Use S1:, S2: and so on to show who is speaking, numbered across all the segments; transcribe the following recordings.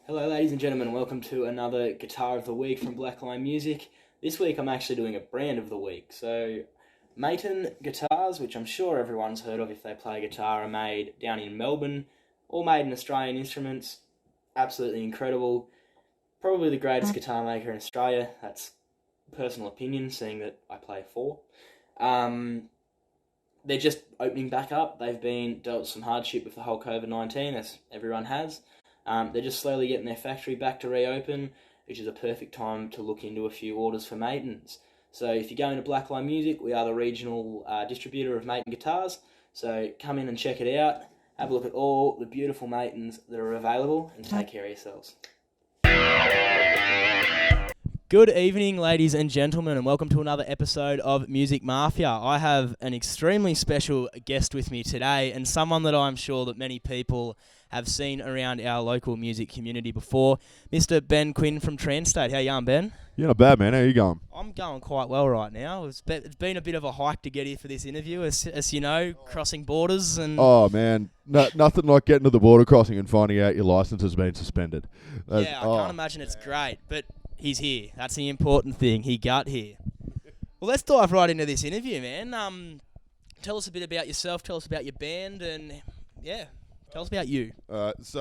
S1: Hello, ladies and gentlemen. Welcome to another Guitar of the Week from Blackline Music. This week, I'm actually doing a brand of the week. So, Maton guitars, which I'm sure everyone's heard of if they play guitar, are made down in Melbourne, all made in Australian instruments. Absolutely incredible. Probably the greatest guitar maker in Australia. That's personal opinion, seeing that I play four. They're just opening back up. They've been dealt some hardship with the whole COVID-19, as everyone has. They're just slowly getting their factory back to reopen, which is a perfect time to look into a few orders for Matons. So if you're going to Blackline Music, we are the regional distributor of Maton guitars. So come in and check it out. Have a look at all the beautiful Matons that are available and take care of yourselves. Good evening, ladies and gentlemen, and welcome to another episode of Music Mafia. I have an extremely special guest with me today, and someone that I'm sure that many people have seen around our local music community before, Mr. Ben Quin from Trancestate. How you going, Ben?
S2: Yeah, not bad, man. How you going?
S1: I'm going quite well right now. It's been a bit of a hike to get here for this interview, as you know, crossing borders and...
S2: Oh, man. Nothing like getting to the border crossing and finding out your license has been suspended.
S1: Yeah, I can't imagine it's great, but he's here. That's the important thing. He got here. Well, let's dive right into this interview, man. Tell us a bit about yourself. Tell us about your band, and yeah, tell us about you.
S2: I'm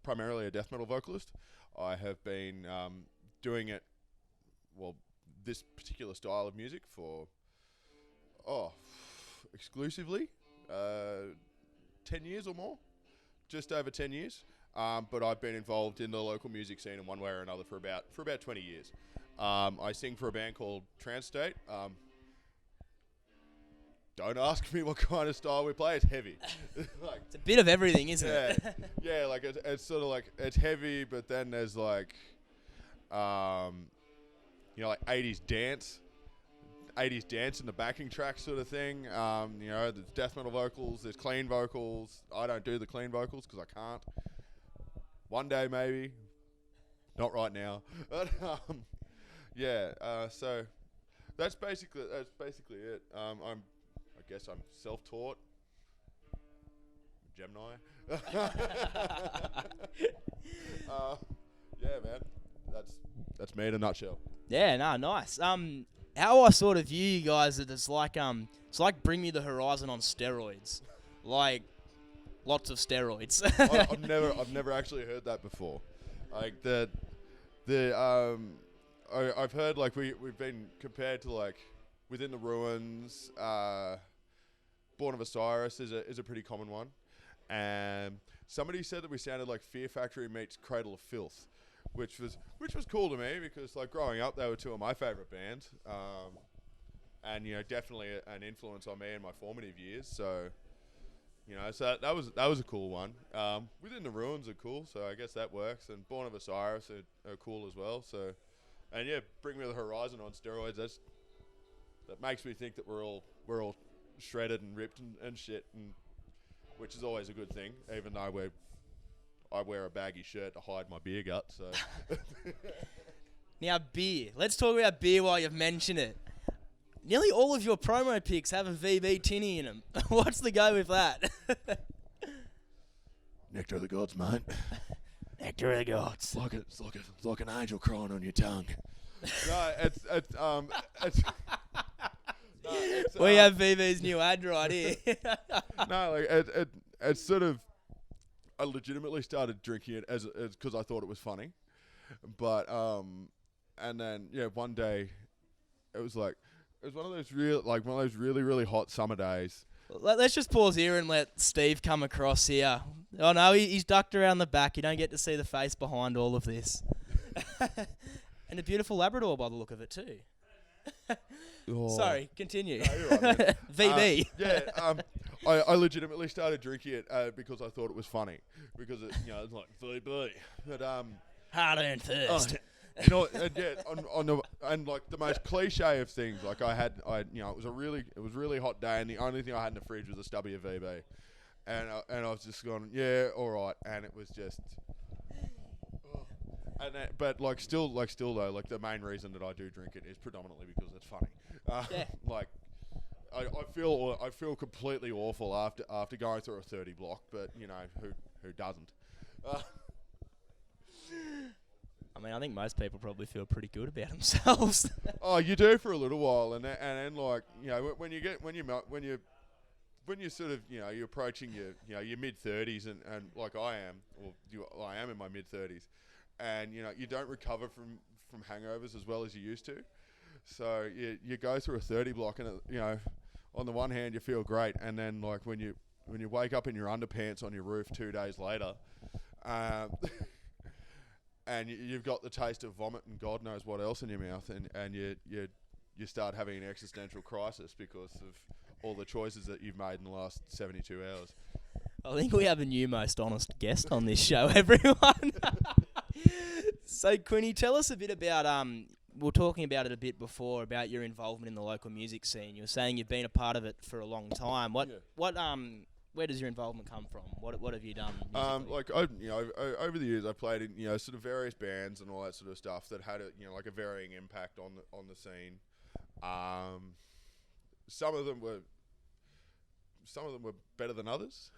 S2: primarily a death metal vocalist. I have been doing it, this particular style of music for exclusively 10 years or more. Just over 10 years, but I've been involved in the local music scene in one way or another for about 20 years. I sing for a band called Trancestate. Don't ask me what kind of style we play. It's heavy.
S1: It's a bit of everything, isn't it?
S2: Yeah. Like it's sort of like it's heavy, but then there's like 80s dance. 80s dance in the backing track sort of thing. There's death metal vocals, there's clean vocals. I don't do the clean vocals because I can't. One day maybe. Not right now. But, so that's basically it. I guess I'm self-taught. Gemini. Man. That's me in a nutshell.
S1: Yeah, no, nice. How I sort of view you guys is it's like Bring Me the Horizon on steroids, like lots of steroids.
S2: I've never actually heard that before. Like I've heard like we've been compared to like Within the Ruins. Born of Osiris is a pretty common one, and somebody said that we sounded like Fear Factory meets Cradle of Filth. Which was cool to me because like growing up they were two of my favourite bands, and definitely an influence on me in my formative years. So so that was a cool one. Within the Ruins are cool, so I guess that works. And Born of Osiris are cool as well. So, and yeah, Bring Me the Horizon on steroids. That makes me think that we're all shredded and ripped and shit, and which is always a good thing, even though I wear a baggy shirt to hide my beer gut, so...
S1: Now, beer. Let's talk about beer while you've mentioned it. Nearly all of your promo pics have a VB tinny in them. What's the go with that?
S2: Nectar of the gods, mate.
S1: Nectar of the gods.
S2: It's like an angel crying on your tongue.
S1: We have VB's new ad right here.
S2: It's sort of... I legitimately started drinking it as because I thought it was funny, but and then one day it was one of those really really hot summer days.
S1: Let's just pause here and let Steve come across here. Oh no, he's ducked around the back. You don't get to see the face behind all of this, and a beautiful Labrador by the look of it too. Sorry, continue. No, you're right,
S2: VB. I legitimately started drinking it because I thought it was funny because it's like VB, but
S1: hard-earned thirst.
S2: And like the most cliche of things, like it was really hot day, and the only thing I had in the fridge was a stubby of VB, and I was just going, yeah, all right, and it was just. But still though, like the main reason that I do drink it is predominantly because it's funny.
S1: Yeah.
S2: I feel completely awful after going through a 30 block, but you know who doesn't?
S3: I mean, I think most people probably feel pretty good about themselves.
S2: Oh, you do for a little while, and then like you know when you're sort of you're approaching your mid 30s and like I am in my mid 30s, and you don't recover from hangovers as well as you used to, so you go through a 30 block and on the one hand you feel great, and then like when you wake up in your underpants on your roof 2 days later, and you've got the taste of vomit and God knows what else in your mouth, and you start having an existential crisis because of all the choices that you've made in the last 72 hours.
S3: I think we have a new most honest guest on this show, everyone. So, Quinny, tell us a bit about, we were talking about it a bit before, about your involvement in the local music scene. You were saying you've been a part of it for a long time. Where does your involvement come from? What have you done musically?
S2: Over the years, I played in sort of various bands and all that sort of stuff that had a varying impact on the scene. Some of them were better than others.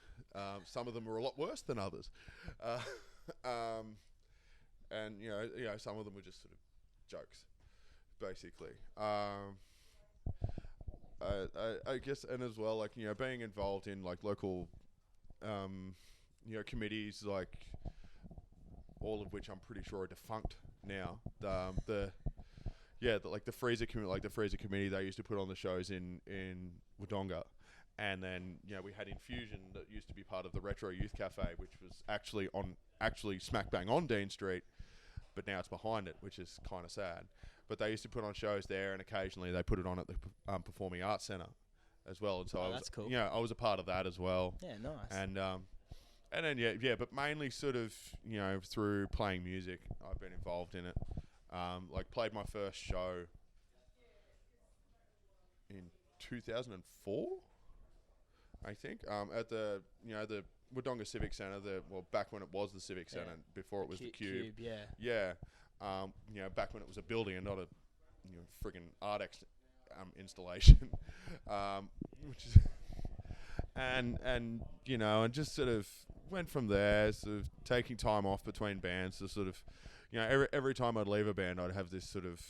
S2: Some of them were a lot worse than others. And some of them were just sort of jokes, basically. I guess, and as well, like being involved in like local, committees, like all of which I'm pretty sure are defunct now. The freezer committee, they used to put on the shows in Wodonga, and then we had Infusion that used to be part of the Retro Youth Cafe, which was actually smack bang on Dean Street, but now it's behind it, which is kind of sad. But they used to put on shows there, and occasionally they put it on at the Performing Arts Centre as well. And so
S3: that's cool.
S2: I was a part of that as well.
S3: Yeah, nice.
S2: And then but mainly sort of through playing music, I've been involved in it. Like played my first show in 2004, I think. At the the Wodonga Civic Centre, back when it was the Civic Centre, before it was the Cube. Yeah. Back when it was a building and not a friggin' art installation, which is and just sort of went from there, sort of taking time off between bands to sort of every time I'd leave a band, I'd have this sort of,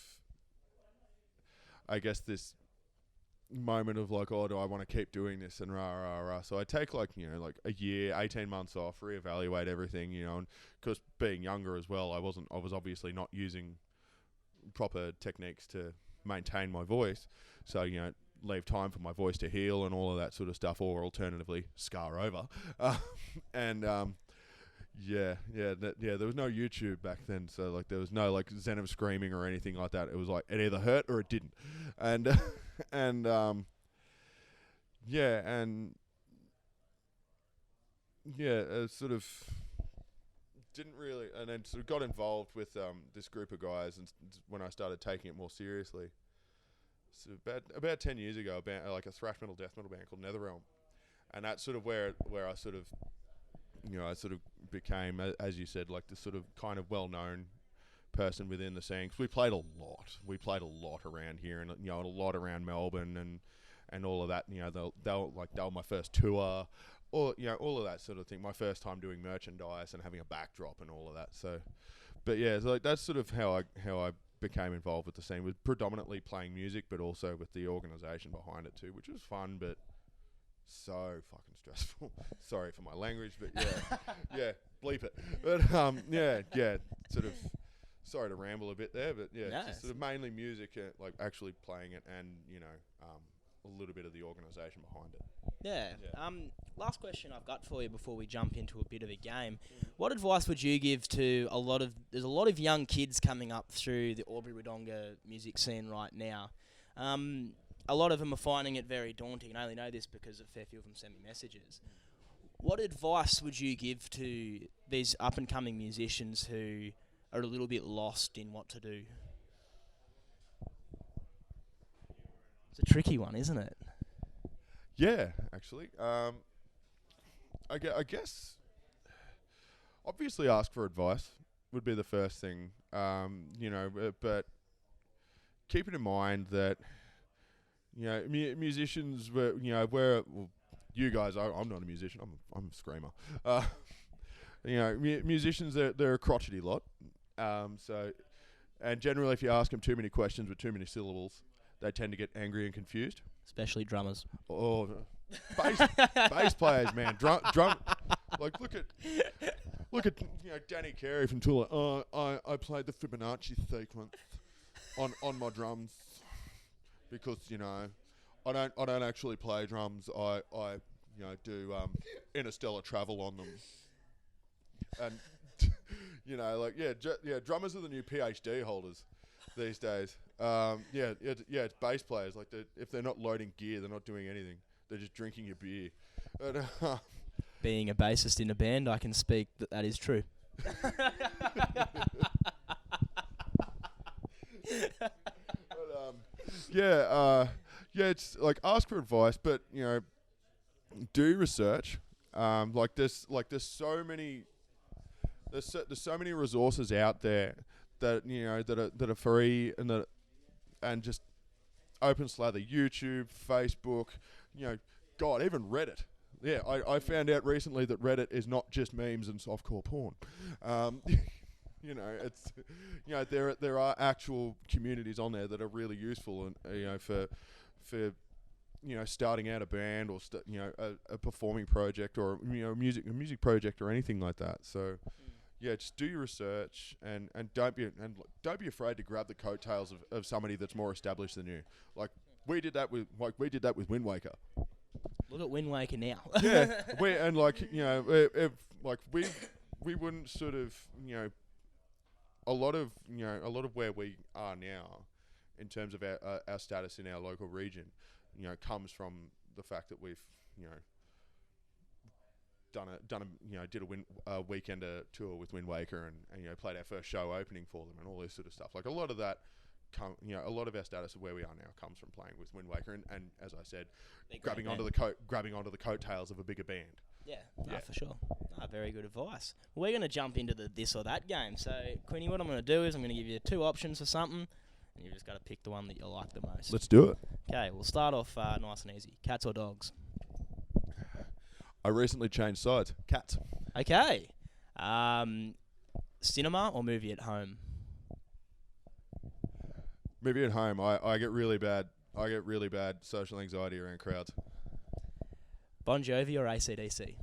S2: I guess, this moment of like, oh, do I want to keep doing this, and rah rah rah. So I take like like a year, 18 months off, reevaluate everything, and because being younger as well, I was obviously not using proper techniques to maintain my voice, so leave time for my voice to heal and all of that sort of stuff, or alternatively scar over. There was no YouTube back then, so like there was no like Zen of screaming or anything like that. It was like it either hurt or it didn't, sort of didn't really, and then sort of got involved with this group of guys, and when I started taking it more seriously, so about 10 years ago, like a thrash metal death metal band called Netherrealm, and that's sort of where I sort of I sort of became, as you said, like the sort of kind of well-known person within the scene. 'Cause we played a lot. We played a lot around here, and a lot around Melbourne, and all of that. They were my first tour, or all of that sort of thing. My first time doing merchandise and having a backdrop and all of that. So, but yeah, so like that's sort of how I became involved with the scene, was predominantly playing music, but also with the organisation behind it too, which was fun, but so fucking stressful. Sorry for my language, but yeah, bleep it. But sort of sorry to ramble a bit there, but just sort of mainly music, like actually playing it, and a little bit of the organisation behind it.
S3: Yeah. Last question I've got for you before we jump into a bit of a game. What advice would you give to there's a lot of young kids coming up through the Albury-Wodonga music scene right now? A lot of them are finding it very daunting, and I only know this because a fair few of them send me messages. What advice would you give to these up-and-coming musicians who are a little bit lost in what to do? It's a tricky one, isn't it?
S2: Yeah, actually. I guess obviously ask for advice would be the first thing, but keep it in mind that musicians were, well, you guys, I'm not a musician, I'm a screamer. Musicians, they're a crotchety lot. And generally if you ask them too many questions with too many syllables, they tend to get angry and confused.
S3: Especially drummers.
S2: Oh, bass players, man. Drum. Like, look at Danny Carey from Tool. I played the Fibonacci sequence on my drums because I don't actually play drums. I do interstellar travel on them, and drummers are the new PhD holders these days. It's bass players. Like, if they're not loading gear, they're not doing anything. They're just drinking your beer.
S3: Being a bassist in a band, I can speak that is true.
S2: It's like, ask for advice, but do research. There's so many resources out there that are free and just open slather. YouTube, Facebook, God, even Reddit. Yeah, I found out recently that Reddit is not just memes and softcore porn. It's there are actual communities on there that are really useful, and for starting out a band or a performing project or a music project or anything like that. So just do your research and don't be afraid to grab the coattails of somebody that's more established than you. Like we did that with Wind Waker.
S3: Look at Wind Waker now.
S2: Yeah, we wouldn't sort of a lot of where we are now in terms of our status in our local region, comes from the fact that we've did a weekend tour with Wind Waker and played our first show opening for them and all this sort of stuff. Like a lot of that. A lot of our status of where we are now comes from playing with Wind Waker and as I said, grabbing onto the coattails of a bigger band.
S3: Yeah, for sure. Very good advice. We're going to jump into the this or that game. So, Quinny, what I'm going to do is I'm going to give you 2 options for something, and you've just got to pick the one that you like the most.
S2: Let's do it.
S3: Okay, we'll start off nice and easy. Cats or dogs?
S2: I recently changed sides. Cats.
S3: Okay. Cinema or movie at home?
S2: Movie at home. I get really bad social anxiety around crowds.
S3: Bon Jovi or AC/DC?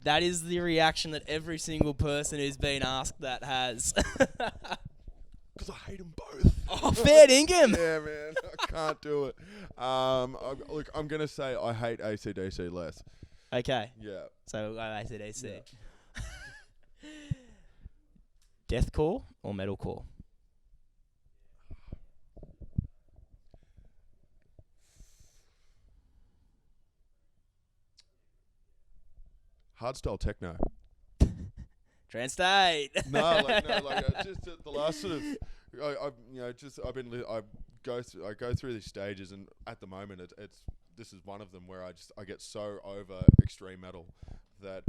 S3: That is the reaction that every single person who's been asked that has.
S2: Because I hate them both.
S3: Oh, fair dinkum.
S2: Yeah, man. I can't do it. I'm going to say I hate AC/DC less.
S3: Okay.
S2: Yeah.
S3: So we'll go AC/DC. Yeah. Deathcore or metalcore?
S2: Hardstyle techno.
S3: Trancestate.
S2: Just the last sort of, I go through these stages, and at the moment, this is one of them where I get so over extreme metal that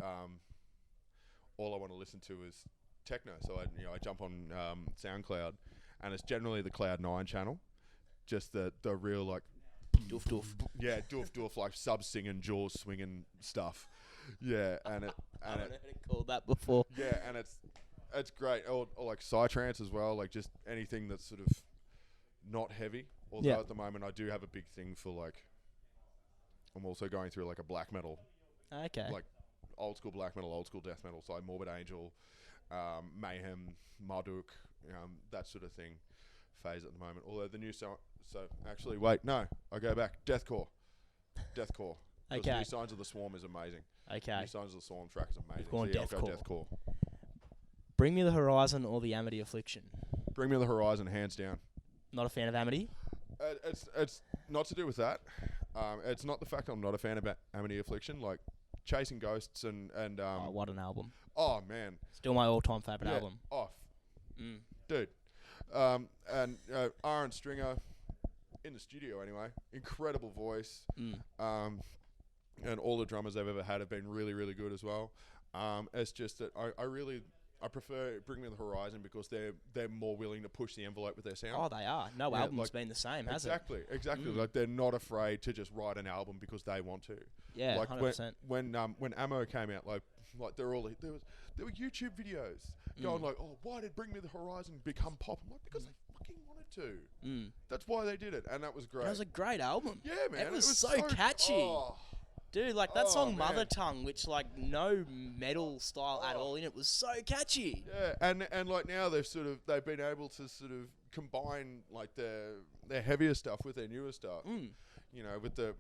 S2: all I want to listen to is techno. So I jump on SoundCloud, and it's generally the Cloud 9 channel, just the real like
S3: doof doof.
S2: Yeah, doof like sub singing, jaws swinging stuff. Yeah, and it
S3: I've heard it called that before.
S2: Yeah, and it's great. Or like psytrance as well, like just anything that's sort of not heavy. Although at the moment I do have a big thing for like, I'm also going through like a black metal.
S3: Okay.
S2: Like old school black metal, old school death metal. So like Morbid Angel, Mayhem, Marduk, that sort of thing phase at the moment. Although the new song, I go back. Deathcore.
S3: Okay.
S2: New Signs of the Swarm is amazing.
S3: Okay.
S2: New Signs of the Swarm track is amazing.
S3: Gone
S2: I'll go Deathcore.
S3: Bring Me the Horizon or the Amity Affliction?
S2: Bring Me the Horizon, hands down.
S3: Not a fan of Amity?
S2: It's not to do with that. It's not the fact I'm not a fan of Amity Affliction. Like Chasing Ghosts and
S3: what an album!
S2: Oh man,
S3: still my all-time favorite album.
S2: Dude. And Aaron Stringer in the studio anyway. Incredible voice. And all the drummers they've ever had have been really, really good as well. It's just that I really I prefer Bring Me the Horizon because they're more willing to push the envelope with their sound.
S3: Oh, they are. No
S2: Yeah,
S3: album's
S2: like-
S3: been the same, has
S2: Exactly.
S3: Mm.
S2: Like they're not afraid to just write an album because they want to.
S3: it? Yeah,
S2: Like
S3: 100%.
S2: when Ammo came out, like there were YouTube videos going like, oh, why did Bring Me the Horizon become pop? I'm like, because they fucking wanted to.
S3: Mm.
S2: That's why they did it, and that was great.
S3: It was a great album.
S2: Yeah, man.
S3: It was so catchy.
S2: Oh,
S3: Dude, like that song
S2: man.
S3: Mother Tongue, which like no metal style at all in it, was so catchy.
S2: yeah, and like now they've been able to sort of combine like their heavier stuff with their newer stuff.
S3: Mm.
S2: You know, with the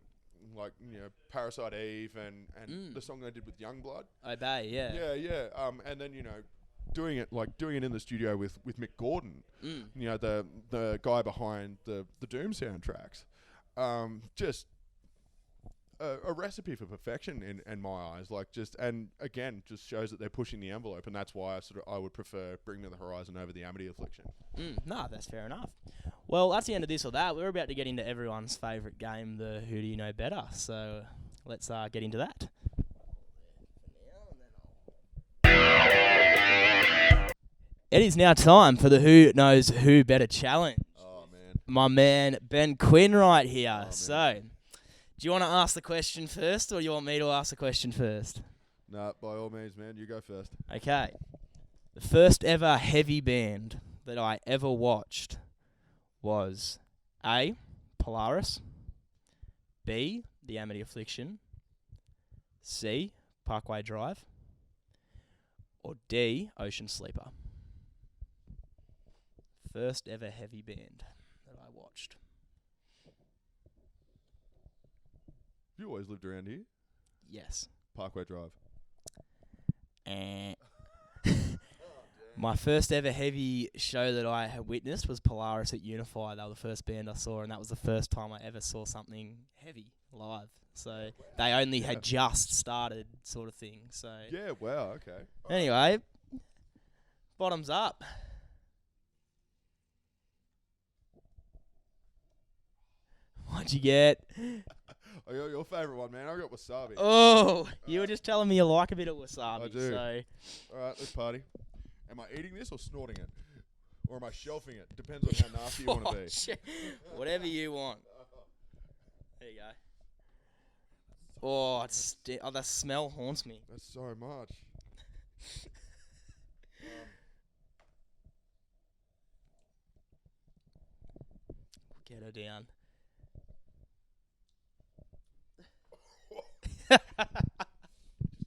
S2: Parasite Eve and the song they did with Youngblood.
S3: Obey, yeah.
S2: Yeah. And then doing it in the studio with Mick Gordon.
S3: Mm.
S2: You know, the guy behind the Doom soundtracks. Just a recipe for perfection in my eyes. Like and again, just shows that they're pushing the envelope, and that's why I would prefer Bring Me the Horizon over the Amity Affliction.
S3: No, that's fair enough. Well, that's the end of this or that. We're about to get into everyone's favourite game, the Who Do You Know Better? So let's get into that. It is now time for the Who Knows Who Better challenge.
S2: Oh man.
S3: My man Ben Quin right here.
S2: Oh,
S3: So,
S2: man.
S3: do you want to ask the question first, or do you want me to ask the question first?
S2: Nah, by all means, man. You go first.
S3: Okay. The first ever heavy band that I ever watched was A, Polaris, B, The Amity Affliction, C, Parkway Drive, or D, Ocean Sleeper. First ever heavy band that I watched.
S2: You always lived around here.
S3: Yes.
S2: Parkway Drive.
S3: My first ever heavy show that I had witnessed was Polaris at Unify. They were the first band I saw, and that was the first time I ever saw something heavy live. So they only had just started, sort of thing. So
S2: Yeah. Wow. Okay.
S3: anyway, bottoms up. What'd you get?
S2: Oh, your favourite one, man. I got wasabi.
S3: Oh, you were just telling me you like a bit of wasabi.
S2: I do.
S3: So
S2: All right, let's party. Am I eating this or snorting it? Or am I shelving it? Depends on how nasty you want to be.
S3: shit. Whatever you want. There you go. Oh, the smell haunts me.
S2: That's so much.
S3: Get her down.
S2: Just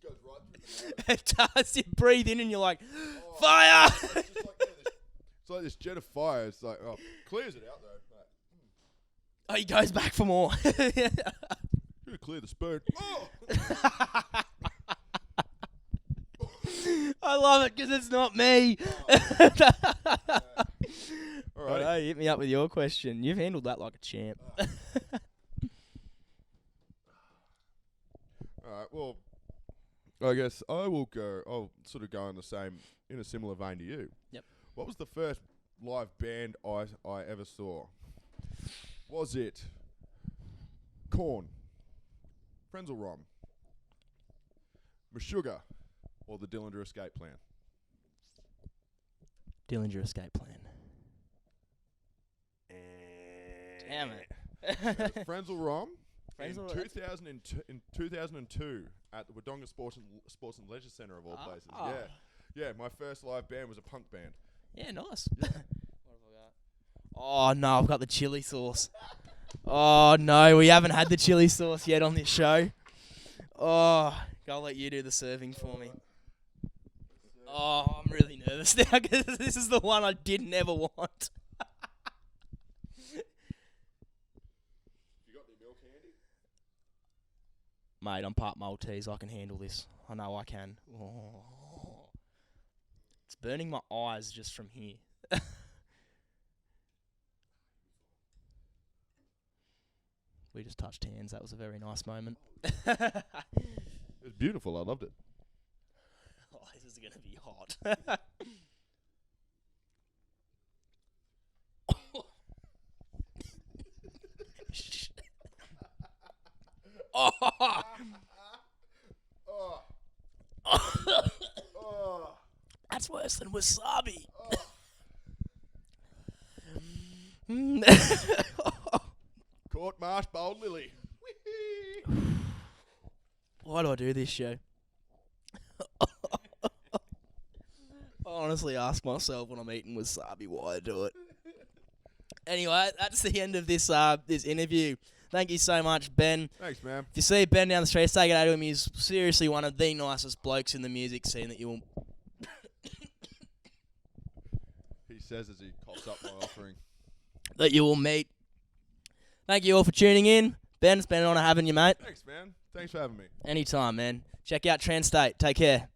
S2: goes right through the nose.
S3: It does. You breathe in and you're like, fire!
S2: It's just like, it's like this jet of fire. It's like, clears it out though.
S3: Oh, he goes back for more.
S2: Should clear the spoon. Oh!
S3: I love it because it's not me.
S2: All right.
S3: Hey, hit me up with your question. You've handled that like a champ.
S2: All right. Well, I guess I'll sort of go in a similar vein to you.
S3: Yep.
S2: What was the first live band I ever saw? Was it Quin, Frenzal Rhomb, Meshuggah, or the Dillinger Escape Plan?
S3: Dillinger Escape Plan. Damn it.
S2: Frenzal Rhomb in
S3: Frenzal-
S2: 2002 at the Wodonga Sports and Leisure Centre of all places.
S3: Ah.
S2: Yeah. My first live band was a punk band.
S3: Yeah, nice. What have I got? Oh, no, I've got the chili sauce. Oh, no, we haven't had the chili sauce yet on this show. Oh, I'll let you do the serving for me. Oh, I'm really nervous now because this is the one I didn't ever want.
S2: You got any milk handy?
S3: Mate, I'm part Maltese. I can handle this. I know I can. Oh. It's burning my eyes just from here. We just touched hands. That was a very nice moment.
S2: It was beautiful. I loved it.
S3: Oh, this is going to be hot. Oh.
S2: Oh. Oh.
S3: That's worse. worse than wasabi.
S2: Court marsh bold lily.
S3: Why do I do this show? I honestly ask myself when I'm eating wasabi why I do it. Anyway, that's the end of this this interview. Thank you so much, Ben.
S2: Thanks, man.
S3: If you see Ben down the street, say hello to him. He's seriously one of the nicest blokes in the music scene that you will...
S2: He says as he coughs up my offering.
S3: that you will meet. Thank you all for tuning in. Ben, it's been an honour having you, mate.
S2: Thanks, man. Thanks for having me.
S3: Anytime, man. Check out Trancestate. Take care.